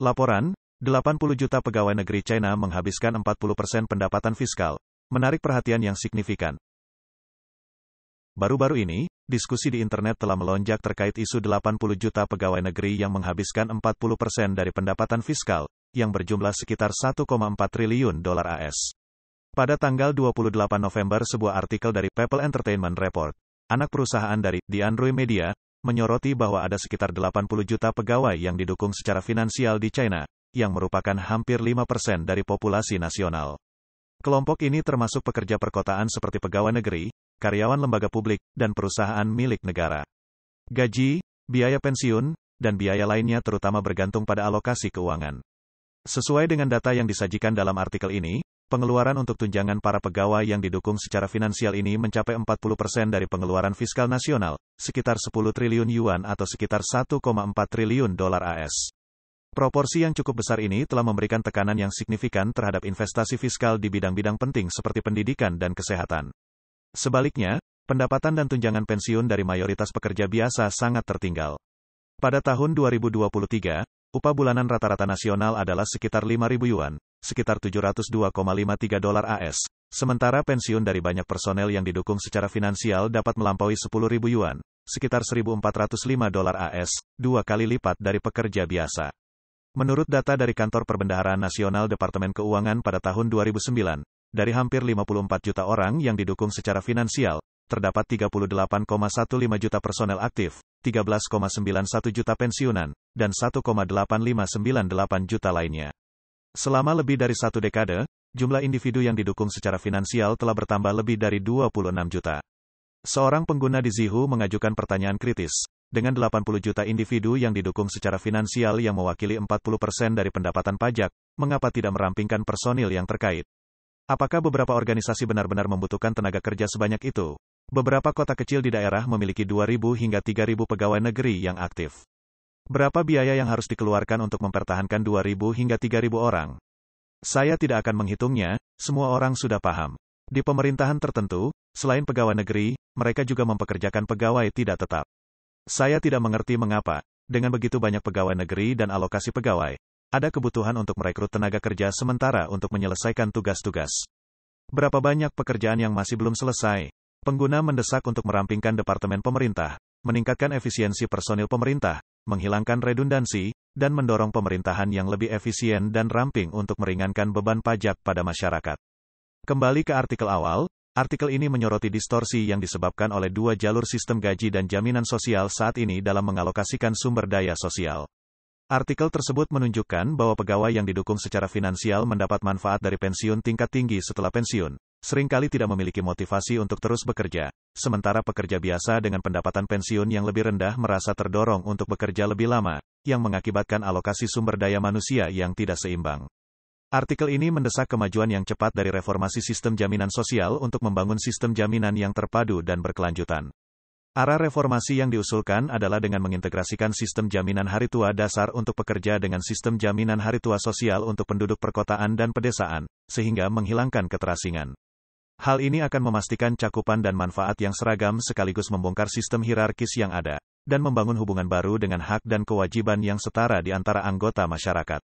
Laporan, 80 juta pegawai negeri China menghabiskan 40% pendapatan fiskal, menarik perhatian yang signifikan. Baru-baru ini, diskusi di internet telah melonjak terkait isu 80 juta pegawai negeri yang menghabiskan 40% dari pendapatan fiskal, yang berjumlah sekitar 1,4 triliun dolar AS. Pada tanggal 28 November sebuah artikel dari People Entertainment Report, anak perusahaan dari The Android Media, menyoroti bahwa ada sekitar 80 juta pegawai yang didukung secara finansial di China, yang merupakan hampir 5% dari populasi nasional. Kelompok ini termasuk pekerja perkotaan seperti pegawai negeri, karyawan lembaga publik, dan perusahaan milik negara. Gaji, biaya pensiun, dan biaya lainnya terutama bergantung pada alokasi keuangan. Sesuai dengan data yang disajikan dalam artikel ini, pengeluaran untuk tunjangan para pegawai yang didukung secara finansial ini mencapai 40% dari pengeluaran fiskal nasional, sekitar 10 triliun yuan atau sekitar 1,4 triliun dolar AS. Proporsi yang cukup besar ini telah memberikan tekanan yang signifikan terhadap investasi fiskal di bidang-bidang penting seperti pendidikan dan kesehatan. Sebaliknya, pendapatan dan tunjangan pensiun dari mayoritas pekerja biasa sangat tertinggal. Pada tahun 2023, upah bulanan rata-rata nasional adalah sekitar 5.000 yuan, sekitar 702,53 dolar AS, sementara pensiun dari banyak personel yang didukung secara finansial dapat melampaui 10.000 yuan, sekitar 1.405 dolar AS, 2 kali lipat dari pekerja biasa. Menurut data dari Kantor Perbendaharaan Nasional Departemen Keuangan pada tahun 2009, dari hampir 54 juta orang yang didukung secara finansial, terdapat 38,15 juta personel aktif, 13,91 juta pensiunan, dan 1,8598 juta lainnya. Selama lebih dari satu dekade, jumlah individu yang didukung secara finansial telah bertambah lebih dari 26 juta. Seorang pengguna di Zhihu mengajukan pertanyaan kritis. Dengan 80 juta individu yang didukung secara finansial yang mewakili 40% dari pendapatan pajak, mengapa tidak merampingkan personil yang terkait? Apakah beberapa organisasi benar-benar membutuhkan tenaga kerja sebanyak itu? Beberapa kota kecil di daerah memiliki 2.000 hingga 3.000 pegawai negeri yang aktif. Berapa biaya yang harus dikeluarkan untuk mempertahankan 2.000 hingga 3.000 orang? Saya tidak akan menghitungnya, semua orang sudah paham. Di pemerintahan tertentu, selain pegawai negeri, mereka juga mempekerjakan pegawai tidak tetap. Saya tidak mengerti mengapa, dengan begitu banyak pegawai negeri dan alokasi pegawai, ada kebutuhan untuk merekrut tenaga kerja sementara untuk menyelesaikan tugas-tugas. Berapa banyak pekerjaan yang masih belum selesai? Pengguna mendesak untuk merampingkan departemen pemerintah, meningkatkan efisiensi personil pemerintah, menghilangkan redundansi, dan mendorong pemerintahan yang lebih efisien dan ramping untuk meringankan beban pajak pada masyarakat. Kembali ke artikel awal, artikel ini menyoroti distorsi yang disebabkan oleh dua jalur sistem gaji dan jaminan sosial saat ini dalam mengalokasikan sumber daya sosial. Artikel tersebut menunjukkan bahwa pegawai yang didukung secara finansial mendapat manfaat dari pensiun tingkat tinggi setelah pensiun, seringkali tidak memiliki motivasi untuk terus bekerja, sementara pekerja biasa dengan pendapatan pensiun yang lebih rendah merasa terdorong untuk bekerja lebih lama, yang mengakibatkan alokasi sumber daya manusia yang tidak seimbang. Artikel ini mendesak kemajuan yang cepat dari reformasi sistem jaminan sosial untuk membangun sistem jaminan yang terpadu dan berkelanjutan. Arah reformasi yang diusulkan adalah dengan mengintegrasikan sistem jaminan hari tua dasar untuk pekerja dengan sistem jaminan hari tua sosial untuk penduduk perkotaan dan pedesaan, sehingga menghilangkan keterasingan. Hal ini akan memastikan cakupan dan manfaat yang seragam sekaligus membongkar sistem hierarkis yang ada, dan membangun hubungan baru dengan hak dan kewajiban yang setara di antara anggota masyarakat.